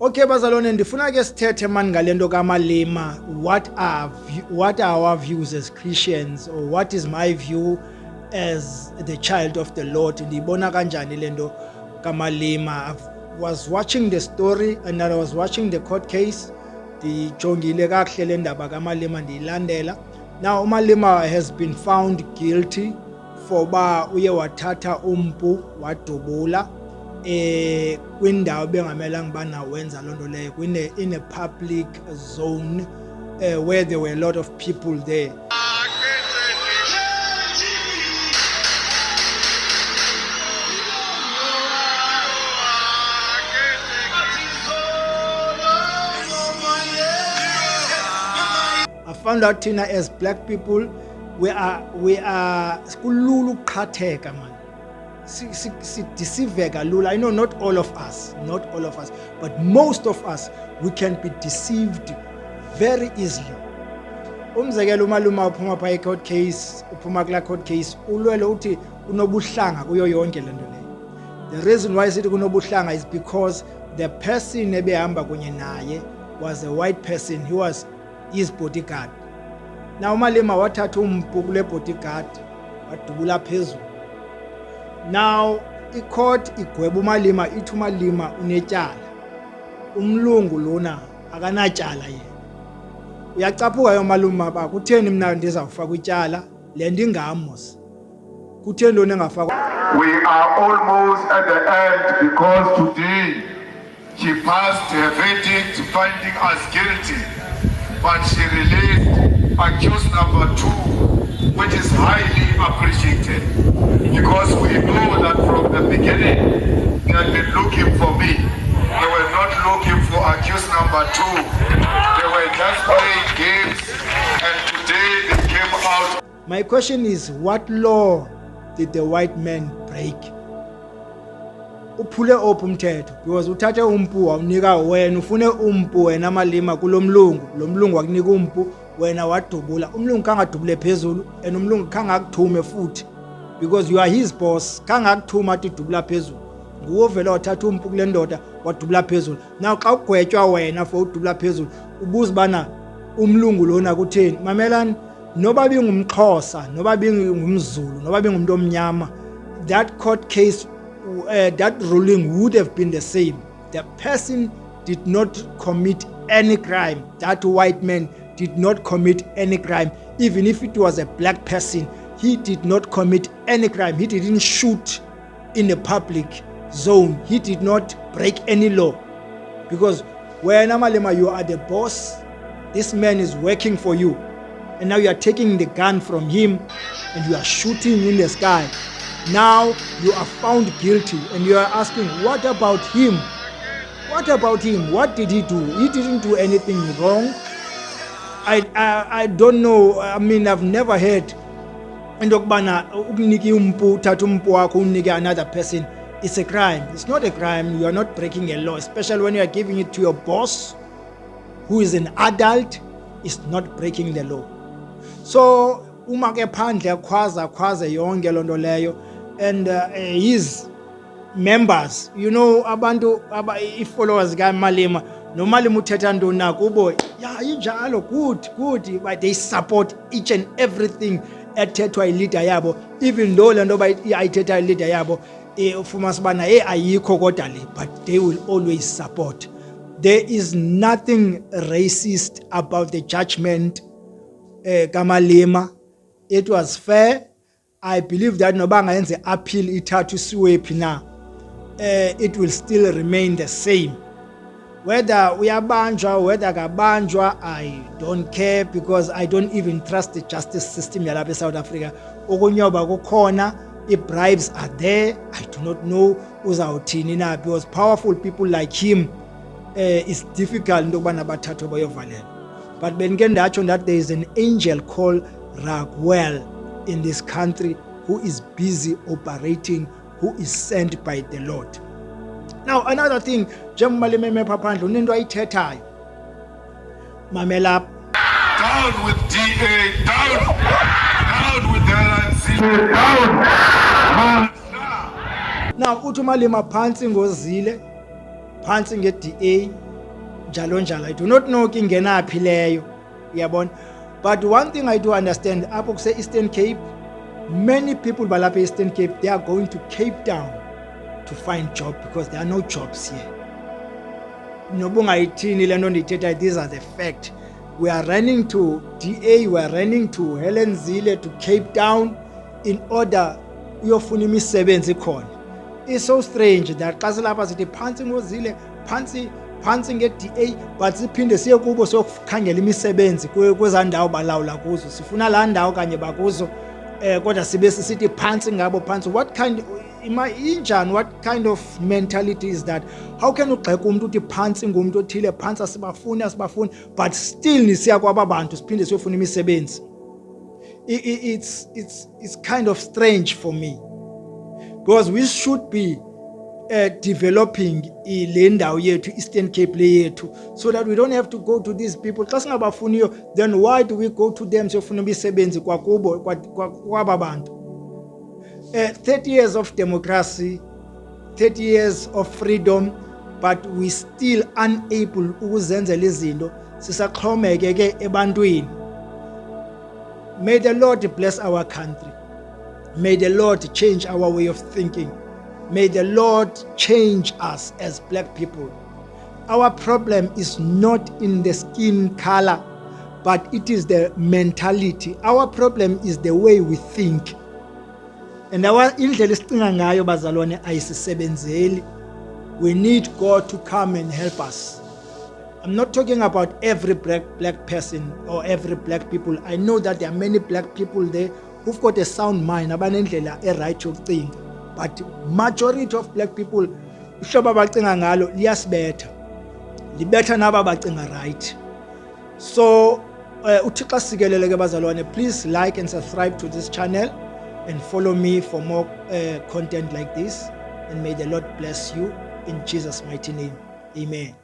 Okay bazalwane, ndifuna ke sithethe mani ngalento kaMalema. What are our views as Christians, or what is my view as the child of the Lord? Ndiyibona kanjani lento kaMalema? I was watching the story and I was watching the court case. Ndijongile kakuhle le ndaba kaMalema ndiyilandela. Now uMalema has been found guilty for ba uye wathatha umpu wadubula kwindawo bengamelanga bana wenza lonto leyo in a public zone where there were a lot of people there. I found out Tina, as black people we are kulula ukuqhatheka man. Sideceiveka lula. I know not all of us, but most of us, we can be deceived very easily. Umzekelo uMalema uphuma pha court case, uphuma kula court case, ulwele uthi unobuhlanga kuyo yonke lento leyo. The reason why sithi kunobuhlanga is because the person ebehamba kunye naye was a white person. He was his bodyguard. Now uMalema wathatha umpu kule bodyguard wadubula phezulu. Now icourt igweba uMalema ithi uMalema unetyala. Umlungu lona akanatyala yena. Uyacaphuka yo Malema ba kutheni mina ndizawufaka ityala le ndingamos. Kutheni lona engafaka. We are almost at the end because today she passed her verdict finding us guilty, but she released accused number 2, which is highly appreciated, because we know that from the beginning they had been looking for me. They were not looking for accused number 2. They were just playing games, and today they came out. My question is, what law did the white man break? Uphule ophu umthetho, because uthathe umpu wawunika wena, ufune umpu wena Malema kulomlungu, lo mlungu akunika umpu wena wadubula. Umlungu kangadubule phezulu and umlungu kangakuthume futhi, because you are his boss. Kangakuthuma athi dubula phezulu, nguwe vele wathatha umpu kule ndoda wadubula phezulu. Now xa ugwetywa wena for udubula phezulu, ubuza bana umlungu lona kutheni. Mamelani, noba bingumXhosa, noba bingumZulu, noba bingumuntu omnyama, that court case, that ruling would have been the same. The person did not commit any crime. That white man did not commit any crime. Even if it was a black person, he did not commit any crime. He didn't shoot in a public zone. He did not break any law. Because when Malema, you are the boss, this man is working for you, and now you are taking the gun from him and you are shooting in the sky. Now you are found guilty and you are asking, what about him? What about him? What did he do? He didn't do anything wrong. I don't know. I mean, I've never heard indokubana ukuniki umpu, thatha umpu wakho unike another person. It's a crime. It's not a crime. You are not breaking a law, especially when you are giving it to your boss, who is an adult. It's not breaking the law. So uma ke phandle khwaza yonke lonto leyo, and his members, you know, abantu followers kaMalema, no Malema uthetha ntoni na kubo, yeah, injalo, good, but they support each and everything ethethwa ileader yabo, even though lento ayithetha ileader yabo ufumana bana ayikho kodwa le, but they will always support. There is nothing racist about the judgment kaMalema. It was fair. I believe that noba ngayenze appeal ithathu siwephi na, it will still remain the same. Whether uyabanjwa, whether kabanjwa, I don't care, because I don't even trust the justice system yalapha eSouth Africa. Ukunyoba kukhona, bribes are there. I do not know uzawuthini na, because powerful people like him, it's difficult into kubana bathathwe bayovalela. But benike ndatsho that there is an angel called Raguel in this country who is busy operating, who is sent by the Lord. Now another thing, njengoba Malema phandle unento ayithethayo, mamela, Down with DA, down with the LNC, down. now uthi uMalema phansi ngozile, phansi nge-DA, njalo njalo. I do not know kingenaphi leyo, yabona. But one thing I do understand, apho kuse Eastern Cape, many people balapha Eastern Cape, they are going to Cape Town to find job because there are no jobs here. Nobungayithini lento ndithetha, these are the fact. We are running to DA, we are running to Helen Zille, to Cape Town in order uyofuna imisebenzi khona. It's so strange that xa silapha sithi phansi ngoZille, phansi nge-DA, but siphinde siye kubo sokukhangela imisebenzi kweza ndawo balawula kuzo. Sifuna laa ndawo kanye bakuzo, kodwa sibe sisithi phansi ngabo phansi. Injani, what kind of mentality is that? How can ugxeka umuntu uthi phansi ngumuntu othile, phansi asibafuni, but still nisiya kwaba bantu siphinde siyofuna imisebenzi? It's kind of strange for me, because we should be developing le ndawo yethu, Eastern Cape le yethu, so that we don't have to go to these people. Xa singabafuniyo, then why do we go to them siyofuna imisebenzi kwakubo kwaba bantu? 30 years of democracy, 30 years of freedom, but we still unable ukuzenzela izinto, sisaxhomeke ke ebantwini. May the Lord bless our country. May the Lord change our way of thinking. May the Lord change us as black people. Our problem is not in the skin color, but it is the mentality. Our problem is the way we think. And indlela esicinga ngayo bazalwane ayisisebenzeli. We need God to come and help us. I'm not talking about every black person or every black people. I know that there are many black people there who've got a sound mind, abanendlela right yokucinga. But majority of black people, uhlobo abacinga ngalo liyasibetha. Libetha naba bacinga right. So uThixo sikelele ke bazalwane, please like and subscribe to this channel and follow me for more content like this. And may the Lord bless you in Jesus' mighty name. Amen.